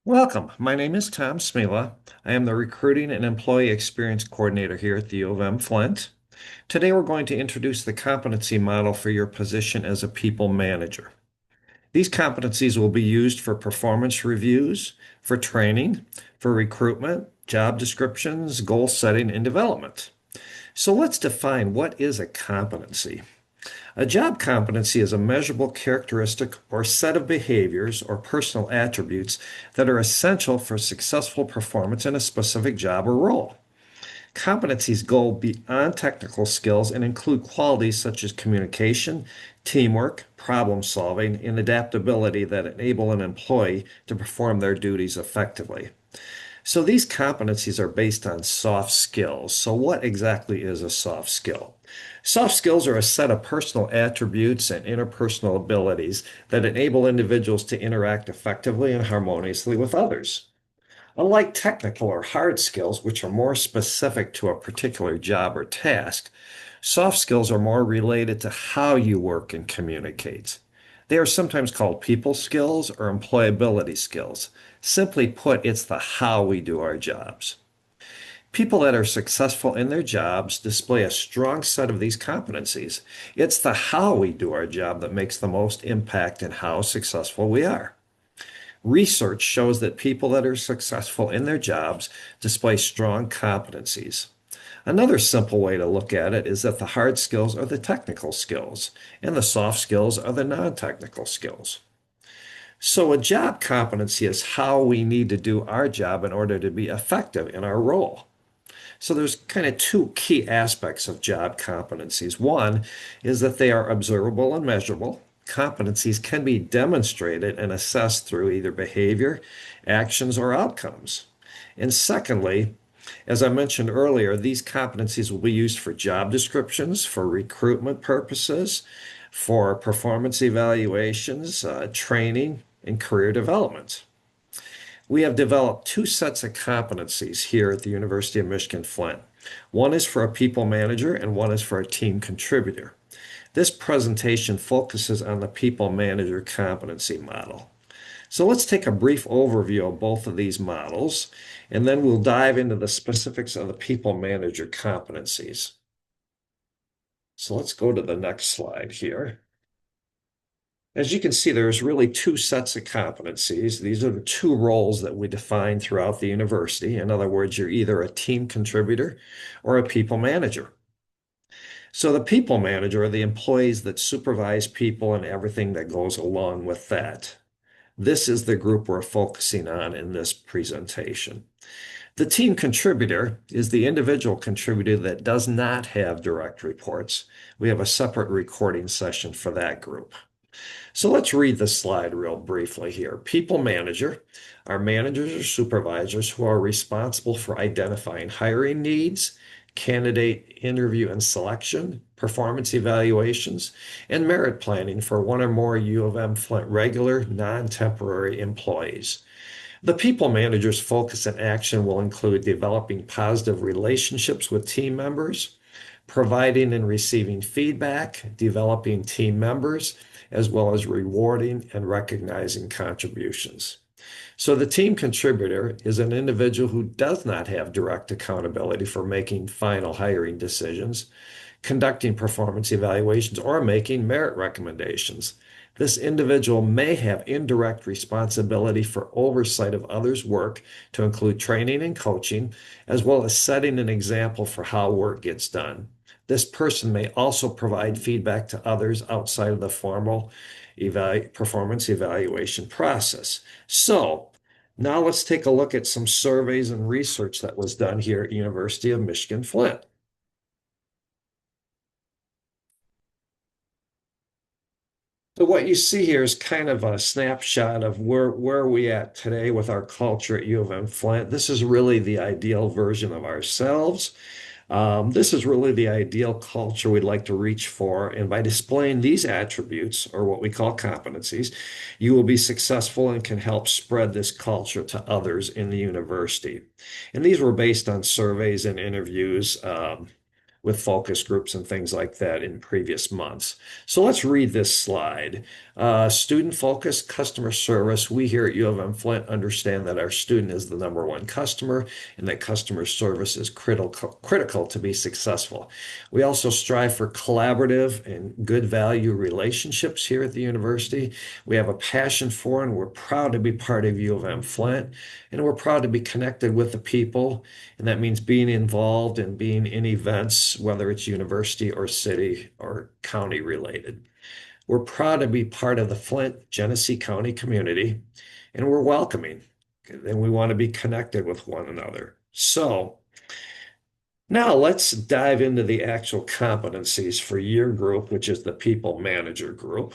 Welcome. My name is Tom Smila. I am the Recruiting and Employee Experience Coordinator here at the UM-Flint. Today we're going to introduce the competency model for your position as a people manager. These competencies will be used for performance reviews, for training, for recruitment, job descriptions, goal setting, and development. So let's define what is a competency. A job competency is a measurable characteristic or set of behaviors or personal attributes that are essential for successful performance in a specific job or role. Competencies go beyond technical skills and include qualities such as communication, teamwork, problem solving, and adaptability that enable an employee to perform their duties effectively. So these competencies are based on soft skills. So what exactly is a soft skill? Soft skills are a set of personal attributes and interpersonal abilities that enable individuals to interact effectively and harmoniously with others. Unlike technical or hard skills, which are more specific to a particular job or task, soft skills are more related to how you work and communicate. They are sometimes called people skills or employability skills. Simply put, it's the how we do our jobs. People that are successful in their jobs display a strong set of these competencies. It's the how we do our job that makes the most impact in how successful we are. Research shows that people that are successful in their jobs display strong competencies. Another simple way to look at it is that the hard skills are the technical skills, and the soft skills are the non-technical skills. So, a job competency is how we need to do our job in order to be effective in our role. So, there's kind of two key aspects of job competencies. One is that they are observable and measurable. Competencies can be demonstrated and assessed through either behavior, actions, or outcomes. And secondly, as I mentioned earlier, these competencies will be used for job descriptions, for recruitment purposes, for performance evaluations, training, and career development. We have developed two sets of competencies here at the University of Michigan-Flint. One is for a people manager and one is for a team contributor. This presentation focuses on the people manager competency model. So let's take a brief overview of both of these models, and then we'll dive into the specifics of the people manager competencies. So let's go to the next slide here. As you can see, there's really two sets of competencies. These are the two roles that we define throughout the university. In other words, you're either a team contributor or a people manager. So the people manager are the employees that supervise people and everything that goes along with that. This is the group we're focusing on in this presentation. The team contributor is the individual contributor that does not have direct reports. We have a separate recording session for that group. So let's read the slide real briefly here. People manager are managers or supervisors who are responsible for identifying hiring needs, candidate interview and selection, performance evaluations, and merit planning for one or more U of M Flint regular, non-temporary employees. The people manager's focus and action will include developing positive relationships with team members, providing and receiving feedback, developing team members, as well as rewarding and recognizing contributions. So the team contributor is an individual who does not have direct accountability for making final hiring decisions, conducting performance evaluations, or making merit recommendations. This individual may have indirect responsibility for oversight of others' work to include training and coaching, as well as setting an example for how work gets done. This person may also provide feedback to others outside of the formal performance evaluation process. So now let's take a look at some surveys and research that was done here at University of Michigan-Flint. So what you see here is kind of a snapshot of where are we at today with our culture at U of M Flint. This is really the ideal version of ourselves. This is really the ideal culture we'd like to reach for. And by displaying these attributes, or what we call competencies, you will be successful and can help spread this culture to others in the university. And these were based on surveys and interviews with focus groups and things like that in previous months. So let's read this slide. Student focus, customer service. We here at U of M Flint understand that our student is the number one customer and that customer service is critical to be successful. We also strive for collaborative and good value relationships here at the university. We have a passion for and we're proud to be part of U of M Flint, and we're proud to be connected with the people, and that means being involved and being in events, whether it's university or city or county related. We're proud to be part of the Flint, Genesee County community, and we're welcoming, and we want to be connected with one another. So now let's dive into the actual competencies for your group, which is the people manager group.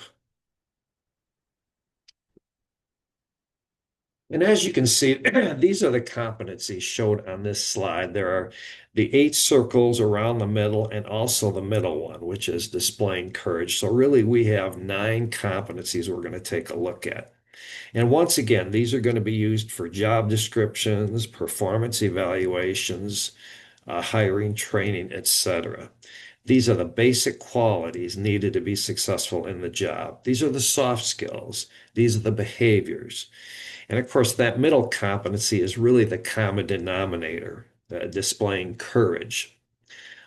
And as you can see, these are the competencies showed on this slide. There are the 8 circles around the middle and also the middle one, which is displaying courage. So really we have 9 competencies we're going to take a look at. And once again, these are going to be used for job descriptions, performance evaluations, hiring, training, etc. These are the basic qualities needed to be successful in the job. These are the soft skills. These are the behaviors. And of course, that middle competency is really the common denominator, displaying courage.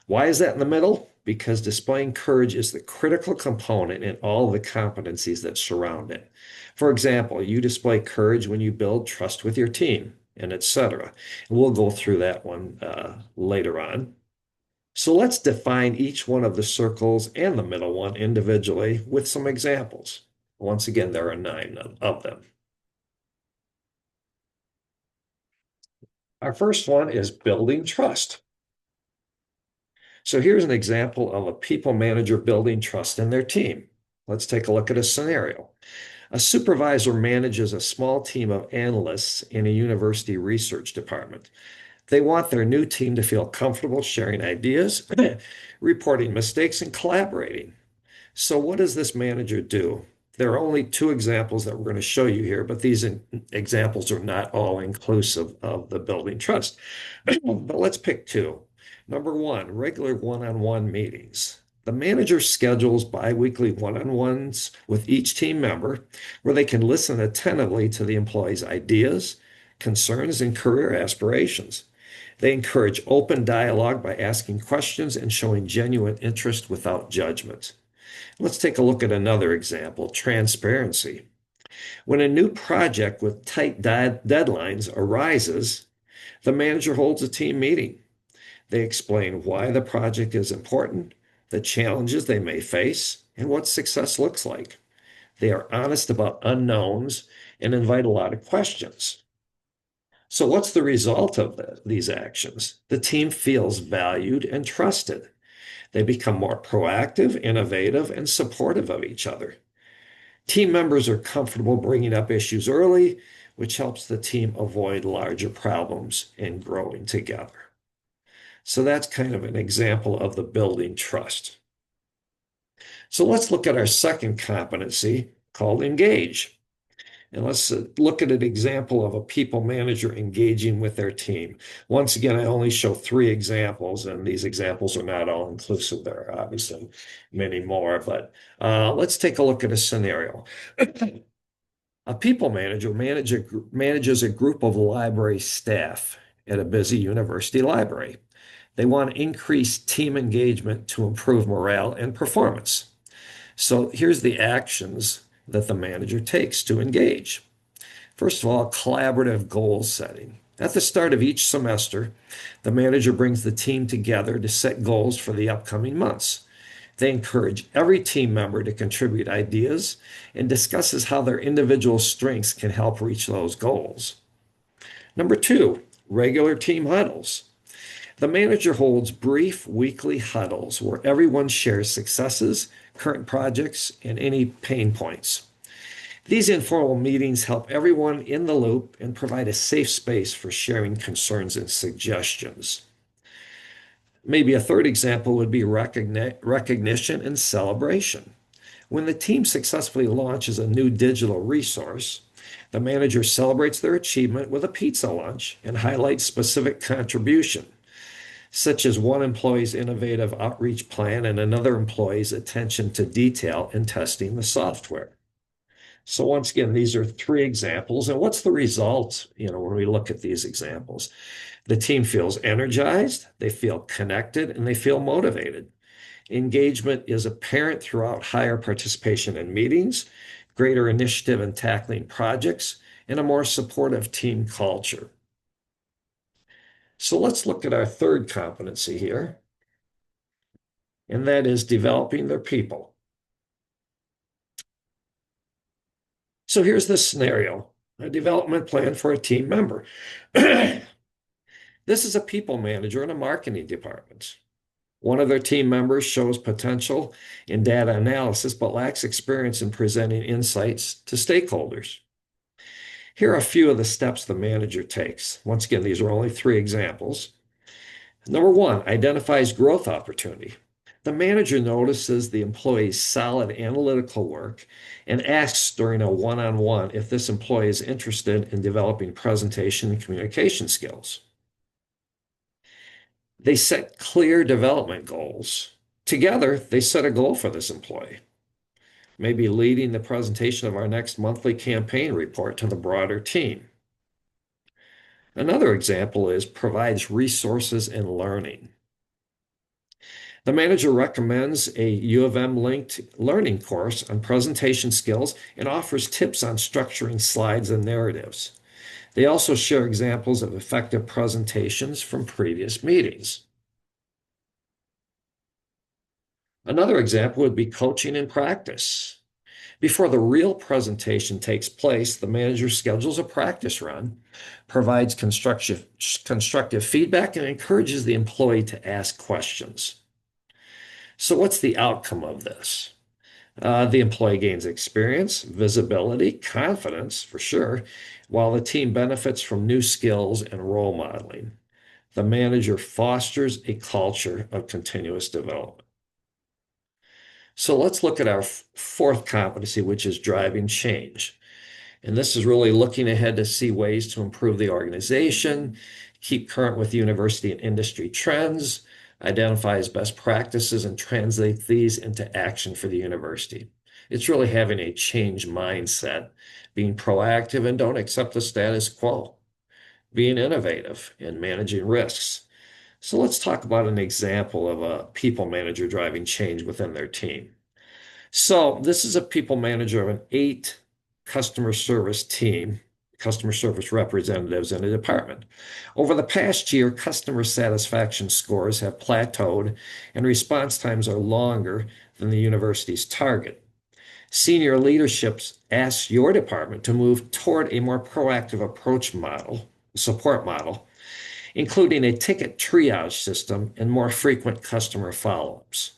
Why is that in the middle? Because displaying courage is the critical component in all of the competencies that surround it. For example, you display courage when you build trust with your team, and etc. And we'll go through that one later on. So let's define each one of the circles and the middle one individually with some examples. Once again, there are 9 of them. Our first one is building trust. So here's an example of a people manager building trust in their team. Let's take a look at a scenario. A supervisor manages a small team of analysts in a university research department. They want their new team to feel comfortable sharing ideas, reporting mistakes, and collaborating. So what does this manager do? There are only 2 examples that we're going to show you here, but these examples are not all inclusive of the building trust. But let's pick 2. Number 1, regular one-on-one meetings. The manager schedules biweekly one-on-ones with each team member where they can listen attentively to the employee's ideas, concerns, and career aspirations. They encourage open dialogue by asking questions and showing genuine interest without judgment. Let's take a look at another example, transparency. When a new project with tight deadlines arises, the manager holds a team meeting. They explain why the project is important, the challenges they may face, and what success looks like. They are honest about unknowns and invite a lot of questions. So what's the result of these actions? The team feels valued and trusted. They become more proactive, innovative, and supportive of each other. Team members are comfortable bringing up issues early, which helps the team avoid larger problems and growing together. So that's kind of an example of the building trust. So let's look at our second competency called engage. And let's look at an example of a people manager engaging with their team. Once again, I only show 3 examples, and these examples are not all inclusive. There are obviously many more, but let's take a look at a scenario. A people manager manages a group of library staff at a busy university library. They want to increase team engagement to improve morale and performance. So here's the actions that the manager takes to engage. First of all, collaborative goal setting. At the start of each semester, the manager brings the team together to set goals for the upcoming months. They encourage every team member to contribute ideas and discusses how their individual strengths can help reach those goals. Number 2, regular team huddles. The manager holds brief weekly huddles where everyone shares successes, current projects, and any pain points. These informal meetings help everyone in the loop and provide a safe space for sharing concerns and suggestions. Maybe a third example would be recognition and celebration. When the team successfully launches a new digital resource, the manager celebrates their achievement with a pizza lunch and highlights specific contribution. such as one employee's innovative outreach plan and another employee's attention to detail in testing the software. So once again, these are three examples. And what's the result, when we look at these examples? The team feels energized, they feel connected, and they feel motivated. Engagement is apparent throughout higher participation in meetings, greater initiative in tackling projects, and a more supportive team culture. So let's look at our third competency here, and that is developing their people. So here's the scenario, a development plan for a team member. This is a people manager in a marketing department. One of their team members shows potential in data analysis, but lacks experience in presenting insights to stakeholders. Here are a few of the steps the manager takes. Once again, these are only three examples. Number one, identifies growth opportunity. The manager notices the employee's solid analytical work and asks during a one-on-one if this employee is interested in developing presentation and communication skills. They set clear development goals. Together, they set a goal for this employee, maybe leading the presentation of our next monthly campaign report to the broader team. Another example is provides resources and learning. The manager recommends a U of M linked learning course on presentation skills and offers tips on structuring slides and narratives. They also share examples of effective presentations from previous meetings. Another example would be coaching in practice. Before the real presentation takes place, the manager schedules a practice run, provides constructive feedback, and encourages the employee to ask questions. So what's the outcome of this? The employee gains experience, visibility, confidence for sure, while the team benefits from new skills and role modeling. The manager fosters a culture of continuous development. So let's look at our fourth competency, which is driving change. And this is really looking ahead to see ways to improve the organization, keep current with university and industry trends, identifies best practices, and translate these into action for the university. It's really having a change mindset, being proactive and don't accept the status quo, being innovative and managing risks. So let's talk about an example of a people manager driving change within their team. So this is a people manager of an 8 customer service team, customer service representatives in a department. Over the past year, customer satisfaction scores have plateaued and response times are longer than the university's target. Senior leadership asks your department to move toward a more proactive approach model, support model, including a ticket triage system and more frequent customer follow-ups.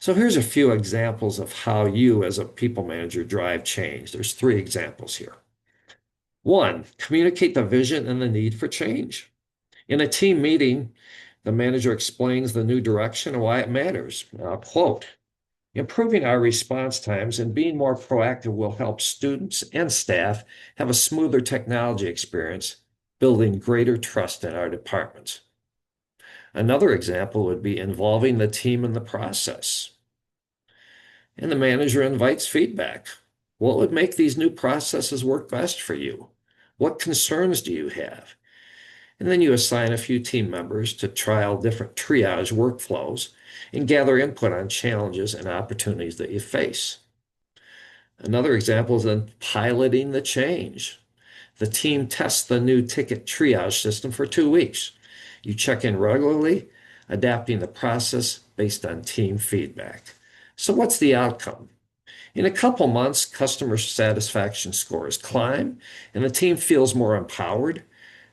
So here's a few examples of how you as a people manager drive change. There's 3 examples here. 1, communicate the vision and the need for change. In a team meeting, the manager explains the new direction and why it matters. Quote, improving our response times and being more proactive will help students and staff have a smoother technology experience, building greater trust in our departments. Another example would be involving the team in the process. And the manager invites feedback. What would make these new processes work best for you? What concerns do you have? And then you assign a few team members to trial different triage workflows and gather input on challenges and opportunities that you face. Another example is then piloting the change. The team tests the new ticket triage system for 2 weeks. You check in regularly, adapting the process based on team feedback. So what's the outcome? In a couple months, customer satisfaction scores climb, and the team feels more empowered,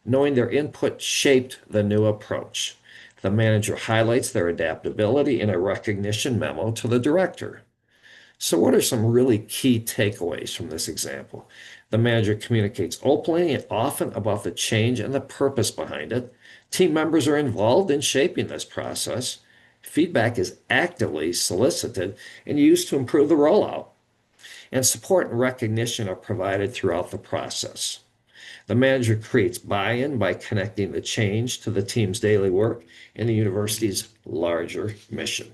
knowing their input shaped the new approach. The manager highlights their adaptability in a recognition memo to the director. So what are some really key takeaways from this example? The manager communicates openly and often about the change and the purpose behind it. Team members are involved in shaping this process. Feedback is actively solicited and used to improve the rollout. And support and recognition are provided throughout the process. The manager creates buy-in by connecting the change to the team's daily work and the university's larger mission.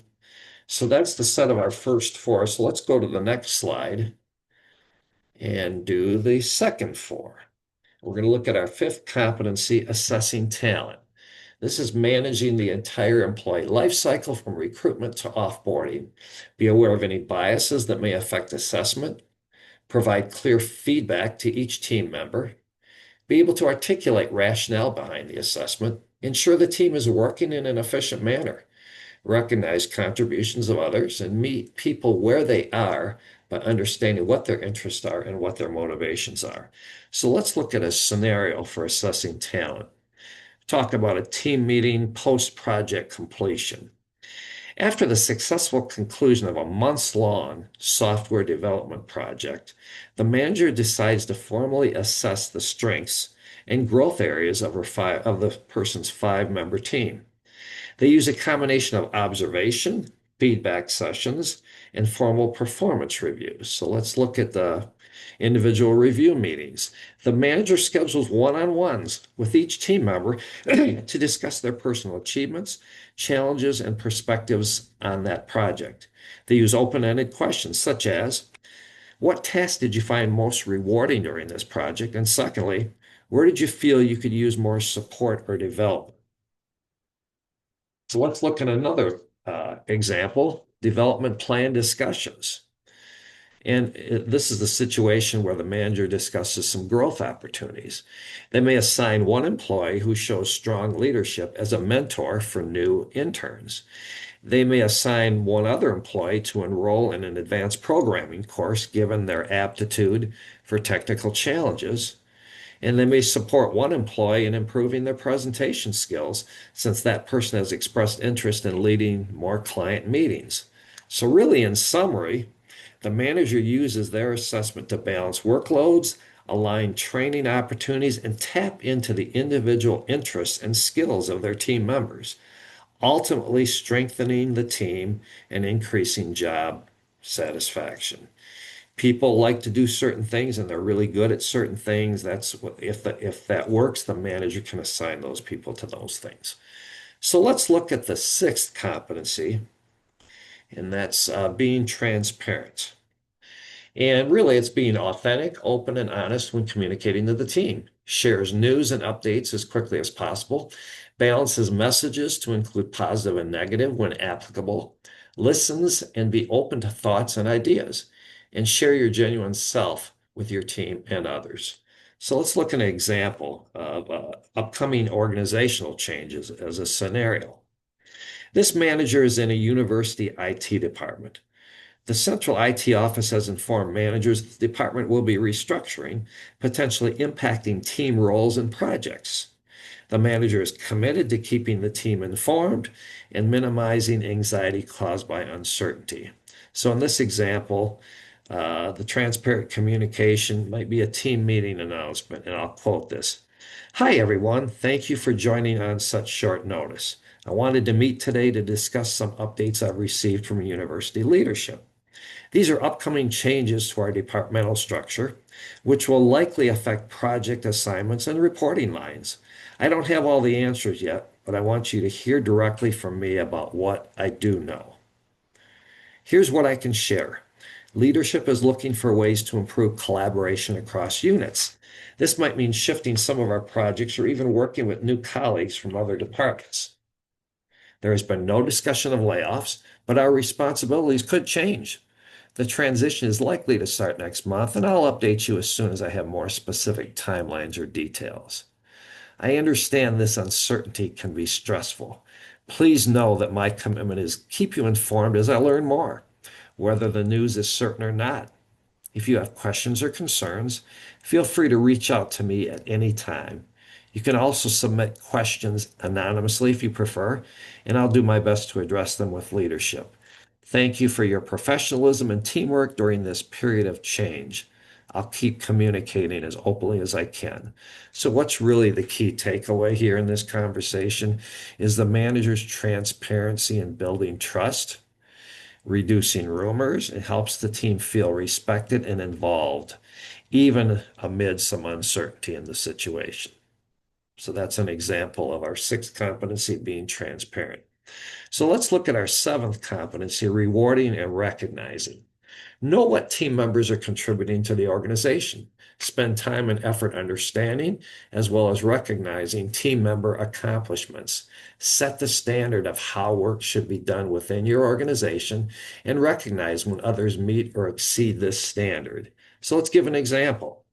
So that's the set of our first four. So let's go to the next slide and do the second four. We're going to look at our fifth competency, assessing talent. This is managing the entire employee life cycle from recruitment to offboarding. Be aware of any biases that may affect assessment. Provide clear feedback to each team member. Be able to articulate rationale behind the assessment. Ensure the team is working in an efficient manner. Recognize contributions of others and meet people where they are by understanding what their interests are and what their motivations are. So let's look at a scenario for assessing talent. Talk about a team meeting post-project completion. After the successful conclusion of a months-long software development project, the manager decides to formally assess the strengths and growth areas of the person's five-member team. They use a combination of observation, feedback sessions, and formal performance reviews. So let's look at the individual review meetings. The manager schedules one-on-ones with each team member to discuss their personal achievements, challenges, and perspectives on that project. They use open-ended questions such as, what tasks did you find most rewarding during this project? And secondly, where did you feel you could use more support or development? So let's look at another example, development plan discussions. And this is the situation where the manager discusses some growth opportunities. They may assign one employee who shows strong leadership as a mentor for new interns. They may assign one other employee to enroll in an advanced programming course given their aptitude for technical challenges. And they may support one employee in improving their presentation skills since that person has expressed interest in leading more client meetings. So really, in summary, the manager uses their assessment to balance workloads, align training opportunities, and tap into the individual interests and skills of their team members, ultimately strengthening the team and increasing job satisfaction. People like to do certain things and they're really good at certain things. That's what, if that works, the manager can assign those people to those things. So let's look at the sixth competency, and that's being transparent. And really, it's being authentic, open, and honest when communicating to the team. Shares news and updates as quickly as possible. Balances messages to include positive and negative when applicable. Listens and be open to thoughts and ideas. And share your genuine self with your team and others. So let's look at an example of upcoming organizational changes as a scenario. This manager is in a university IT department. The central IT office has informed managers that the department will be restructuring, potentially impacting team roles and projects. The manager is committed to keeping the team informed and minimizing anxiety caused by uncertainty. So in this example, the transparent communication might be a team meeting announcement, and I'll quote this. Hi, everyone. Thank you for joining on such short notice. I wanted to meet today to discuss some updates I've received from university leadership. These are upcoming changes to our departmental structure, which will likely affect project assignments and reporting lines. I don't have all the answers yet, but I want you to hear directly from me about what I do know. Here's what I can share. Leadership is looking for ways to improve collaboration across units. This might mean shifting some of our projects or even working with new colleagues from other departments. There has been no discussion of layoffs, but our responsibilities could change. The transition is likely to start next month, and I'll update you as soon as I have more specific timelines or details. I understand this uncertainty can be stressful. Please know that my commitment is keep you informed as I learn more, whether the news is certain or not. If you have questions or concerns, feel free to reach out to me at any time. You can also submit questions anonymously if you prefer, and I'll do my best to address them with leadership. Thank you for your professionalism and teamwork during this period of change. I'll keep communicating as openly as I can. So what's really the key takeaway here in this conversation is the manager's transparency in building trust, reducing rumors. It helps the team feel respected and involved. even amid some uncertainty in the situation. So that's an example of our sixth competency, being transparent. So let's look at our seventh competency, rewarding and recognizing. Know what team members are contributing to the organization. Spend time and effort understanding as well as recognizing team member accomplishments. Set the standard of how work should be done within your organization and recognize when others meet or exceed this standard. So let's give an example.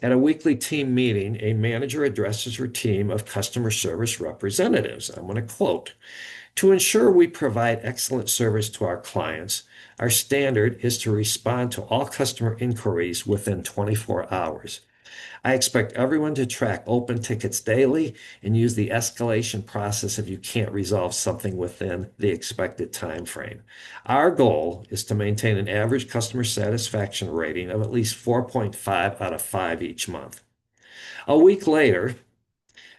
At a weekly team meeting, a manager addresses her team of customer service representatives. I'm going to quote, "To ensure we provide excellent service to our clients, our standard is to respond to all customer inquiries within 24 hours. I expect everyone to track open tickets daily and use the escalation process if you can't resolve something within the expected time frame. Our goal is to maintain an average customer satisfaction rating of at least 4.5 out of 5 each month." A week later,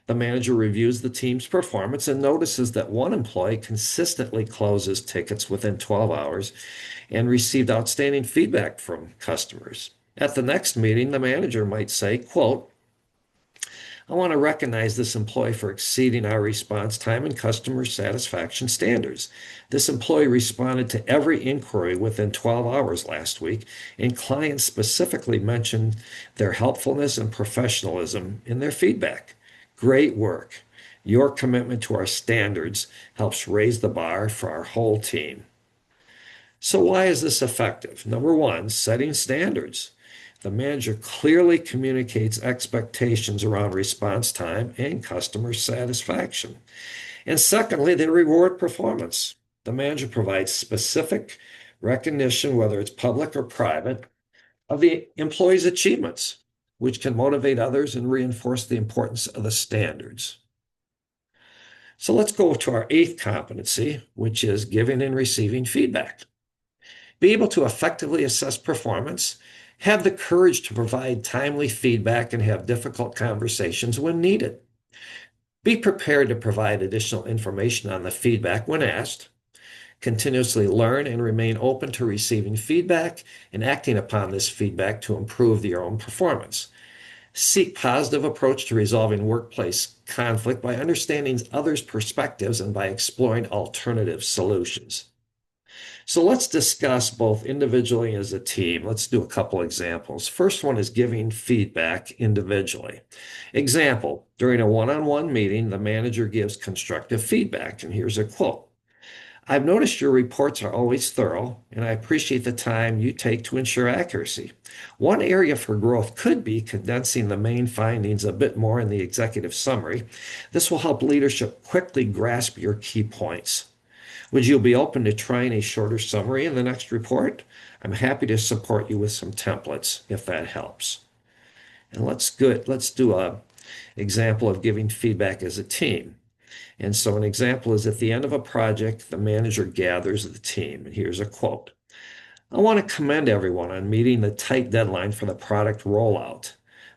the manager reviews the team's performance and notices that one employee consistently closes tickets within 12 hours and received outstanding feedback from customers. At the next meeting, the manager might say, quote, "I want to recognize this employee for exceeding our response time and customer satisfaction standards. This employee responded to every inquiry within 12 hours last week, and clients specifically mentioned their helpfulness and professionalism in their feedback. Great work. Your commitment to our standards helps raise the bar for our whole team." So why is this effective? Number one, setting standards. The manager clearly communicates expectations around response time and customer satisfaction. And secondly, they reward performance. The manager provides specific recognition, whether it's public or private, of the employee's achievements, which can motivate others and reinforce the importance of the standards. So let's go to our eighth competency, which is giving and receiving feedback. Be able to effectively assess performance, have the courage to provide timely feedback, and have difficult conversations when needed. Be prepared to provide additional information on the feedback when asked. Continuously learn and remain open to receiving feedback and acting upon this feedback to improve your own performance. Seek positive approach to resolving workplace conflict by understanding others' perspectives and by exploring alternative solutions. So let's discuss both individually as a team. Let's do a couple examples. First one is giving feedback individually. Example, during a one-on-one meeting, the manager gives constructive feedback, and here's a quote. "I've noticed your reports are always thorough, and I appreciate the time you take to ensure accuracy. One area for growth could be condensing the main findings a bit more in the executive summary. This will help leadership quickly grasp your key points. Would you be open to trying a shorter summary in the next report? I'm happy to support you with some templates if that helps." And let's do a example of giving feedback as a team. And so an example is at the end of a project, the manager gathers the team. And here's a quote. "I want to commend everyone on meeting the tight deadline for the product rollout.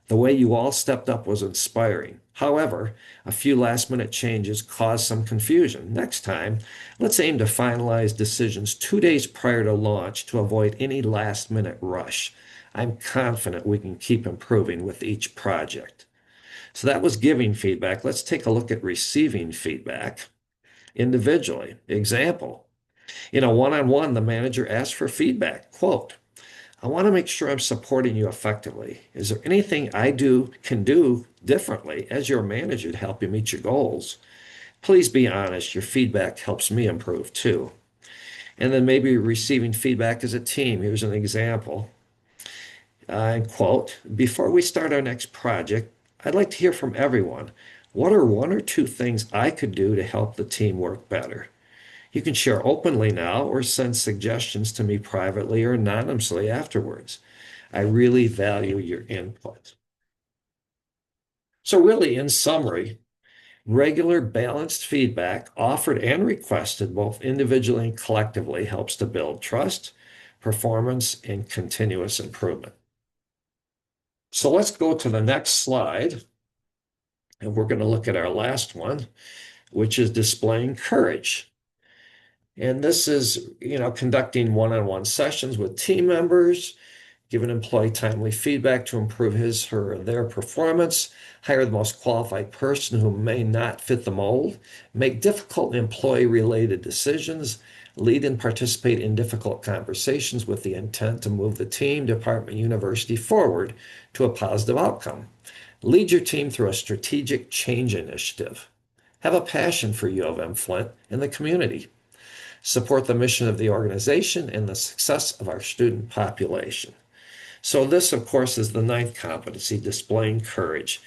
The way you all stepped up was inspiring. However, a few last-minute changes caused some confusion. Next time, let's aim to finalize decisions 2 days prior to launch to avoid any last-minute rush. I'm confident we can keep improving with each project." So that was giving feedback. Let's take a look at receiving feedback individually. Example, in a one-on-one, the manager asks for feedback. Quote, "I want to make sure I'm supporting you effectively. Is there anything I can do differently as your manager to help you meet your goals? Please be honest. Your feedback helps me improve too." And then maybe receiving feedback as a team. Here's an example. Quote, "Before we start our next project, I'd like to hear from everyone. What are one or two things I could do to help the team work better? You can share openly now or send suggestions to me privately or anonymously afterwards. I really value your input." So really, in summary, regular balanced feedback offered and requested both individually and collectively helps to build trust, performance, and continuous improvement. So let's go to the next slide, and we're going to look at our last one, which is displaying courage. And this is, conducting one-on-one sessions with team members Give an employee timely feedback to improve his, her, or their performance. Hire the most qualified person who may not fit the mold. Make difficult employee-related decisions. Lead and participate in difficult conversations with the intent to move the team, department, university forward to a positive outcome. Lead your team through a strategic change initiative. Have a passion for U of M Flint and the community. Support the mission of the organization and the success of our student population. So this, of course, is the ninth competency, displaying courage.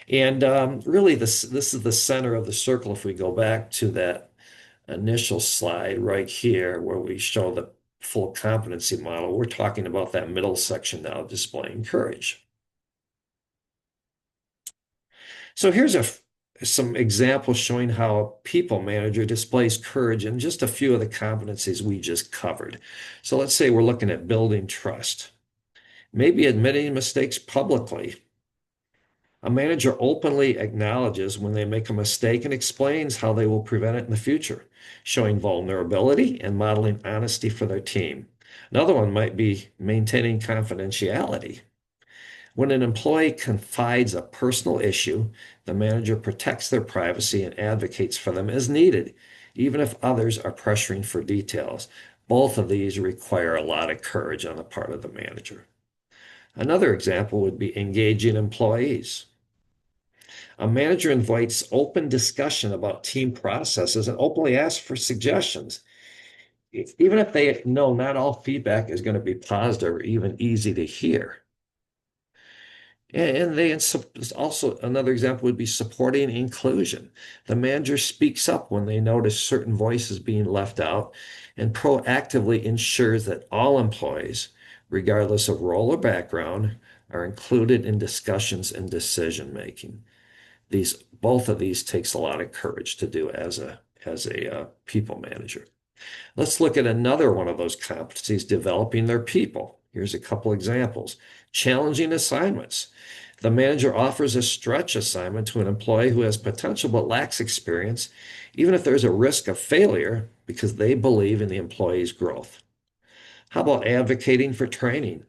And really, this is the center of the circle if we go back to that initial slide right here where we show the full competency model. We're talking about that middle section now, displaying courage. So here's some examples showing how a people manager displays courage in just a few of the competencies we just covered. So let's say we're looking at building trust. Maybe admitting mistakes publicly. A manager openly acknowledges when they make a mistake and explains how they will prevent it in the future, showing vulnerability and modeling honesty for their team. Another one might be maintaining confidentiality. When an employee confides a personal issue, the manager protects their privacy and advocates for them as needed, even if others are pressuring for details. Both of these require a lot of courage on the part of the manager. Another example would be engaging employees. A manager invites open discussion about team processes and openly asks for suggestions, even if they know not all feedback is going to be positive or even easy to hear. And they also, another example would be supporting inclusion. The manager speaks up when they notice certain voices being left out and proactively ensures that all employees, regardless of role or background, are included in discussions and decision making. Both of these takes a lot of courage to do as a people manager. Let's look at another one of those competencies, developing their people. Here's a couple examples. Challenging assignments. The manager offers a stretch assignment to an employee who has potential but lacks experience, even if there's a risk of failure because they believe in the employee's growth. How about advocating for training?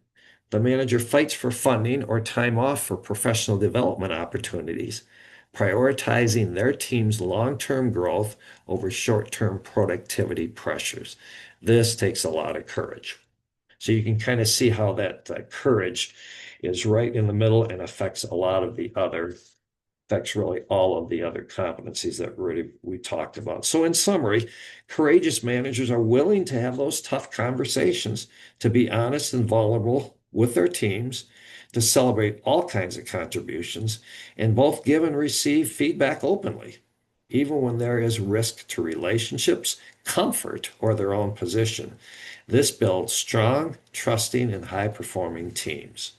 The manager fights for funding or time off for professional development opportunities, prioritizing their team's long-term growth over short-term productivity pressures. This takes a lot of courage. So you can kind of see how that courage is right in the middle and affects really all of the other competencies that we talked about. So in summary, courageous managers are willing to have those tough conversations, to be honest and vulnerable with their teams, to celebrate all kinds of contributions, and both give and receive feedback openly, even when there is risk to relationships, comfort, or their own position. This builds strong, trusting, and high-performing teams.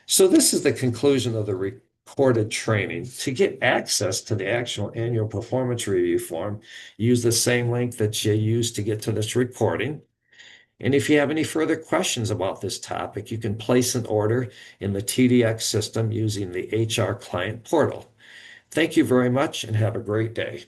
So this is the conclusion of the recorded training. To get access to the actual annual performance review form, use the same link that you used to get to this recording. And if you have any further questions about this topic, you can place an order in the TDX system using the HR client portal. Thank you very much and have a great day.